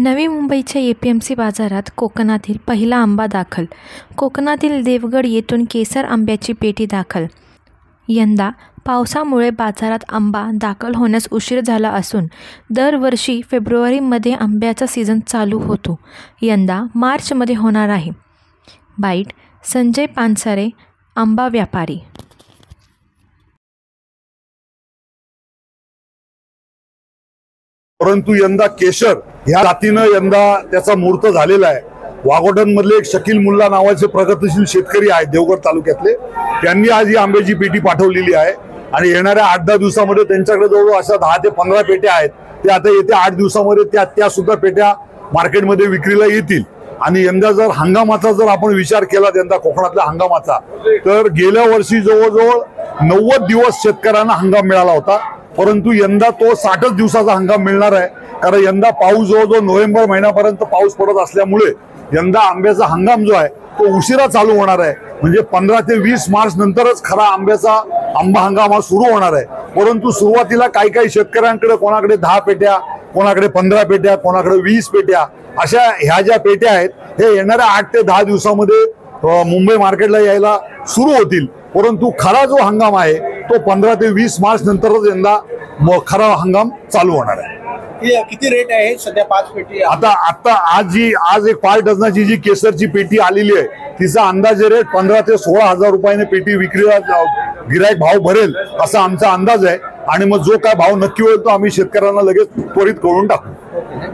नवी मुंबईच्या एपीएमसी बाजारात कोकणातील पहिला आंबा दाखल। कोकणातील देवगड येथून केसर आंब्याची पेटी दाखल। यंदा पावसामुळे बाजारात आंबा दाखल होण्यास उशीर झाला असून दरवर्षी फेब्रुवारीमध्ये आंब्याचा सीझन चालू होतो, यंदा मार्चमध्ये होणार आहे। बाईट संजय पानसरे, आंबा व्यापारी। परंतु यंदा केशर ह्या जातीनं यंदा त्याचा मुहूर्त झालेला आहे। वाघोटन मधले एक शकील मुल्ला नावाचे प्रगतिशील शेतकरी आहेत देवगड तालुक्यातले, त्यांनी आज ही आंब्याची पेटी पाठवलेली आहे आणि येणाऱ्या 8-10 दिवसामध्ये त्यांच्याकडे जवळ अशा 10 ते 15 पेट्या आहेत। ते आता येत्या 8 दिवसामध्ये त्या सुद्धा पेट्या मार्केटमध्ये विक्रीला येतील। आणि यंदा जर हंगामाचा जर आपण विचार केला यंदा कोकणातल्या हंगामाचा, तर गेल्या वर्षी जवळजवळ 90 दिवस शेतकऱ्यांना हंगाम मिळाला होता, परंतु यंदा तो 60 दिवसाचा हंगाम मिळणार आहे। कारण यंदा पाऊस जवळजवळ नोव्हेंबर महिन्यापर्यंत पाऊस पडत असल्यामुळे यंदा आंब्याचा हंगाम जो आहे तो उशिरा चालू होणार आहे। म्हणजे 15 ते 20 मार्च नंतरच खरा आंबा हंगाम हा सुरू होणार आहे। परंतु सुरुवातीला काही शेतकऱ्यांकडे कोणाकडे 10 पेट्या, कोणाकडे 15 पेट्या, कोणाकडे 20 पेट्या, अशा ह्या ज्या पेट्या आहेत हे येणाऱ्या 8 ते 10 दिवसामध्ये मुंबई मार्केटला यायला सुरू होतील। परंतु खरा जो हंगाम आहे तो 15 ते 20 मार्च नंतरच यंदा खरा हंगाम चालू होणार आहे। किती रेट आहे सध्या 5 पेटी? आता आज एक 5 डझनाची जी केसरची पेटी आलेली आहे तिचा अंदाजे रेट 15 ते 16 हजार रुपयाने पेटी विक्रीला गिराईक भाव भरेल असा आमचा अंदाज आहे। आणि मग जो काय भाव नक्की होईल तो आम्ही शेतकऱ्यांना लगेच त्वरित कळवून टाकू।